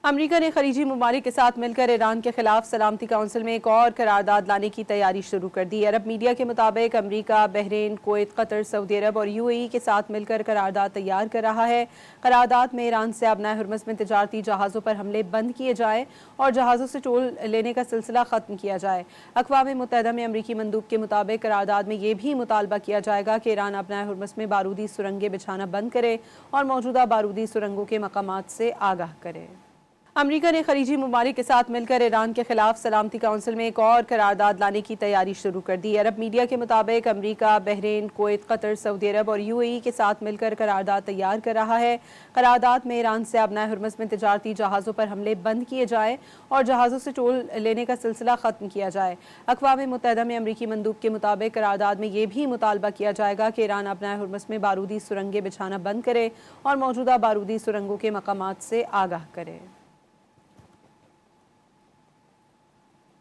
امریکہ نے خلیجی ممالک کے ساتھ مل کر ایران کے خلاف سلامتی کونسل میں ایک اور قرارداد لانے کی تیاری شروع کر دی۔ عرب میڈیا کے مطابق امریکہ، بحرین، کویت، قطر، سعودی عرب اور UAE کے ساتھ مل کر قرارداد تیار کر رہا ہے۔ قرارداد میں ایران سے آبنائے ہرمز میں تجارتی جہازوں پر حملے بند کیے جائیں اور جہازوں سے ٹول لینے کا سلسلہ ختم کیا جائے۔ اقوام متحدہ میں امریکی مندوب کے مطابق قرارداد میں یہ بھی مطالبہ کیا جائے گا کہ ایران آبنائے ہرمز میں بارودی سرنگیں بچھانا بند کرے اور موجودہ بارودی سرنگوں کے مقامات سے آگاہ کرے۔ امریکہ نے خلیجی ممالک کے ساتھ مل کر ایران کے خلاف سلامتی کونسل میں ایک اور قرارداد لانے کی تیاری شروع کر دی۔ عرب میڈیا کے مطابق امریکہ، بحرین، کویت، قطر، سعودی عرب اور UAE کے ساتھ مل کر قرارداد تیار کر رہا ہے۔ قرارداد میں ایران سے آبنائے ہرمز میں تجارتی جہازوں پر حملے بند کیے جائیں اور جہازوں سے ٹول لینے کا سلسلہ ختم کیا جائے۔ اقوام متحدہ میں امریکی مندوب کے مطابق قرارداد میں یہ بھی مطالبہ کیا جائے گا کہ ایران آبنائے ہرمز میں بارودی سرنگیں بچھانا بند کرے اور موجودہ بارودی سرنگوں کے مقامات سے آگاہ کرے۔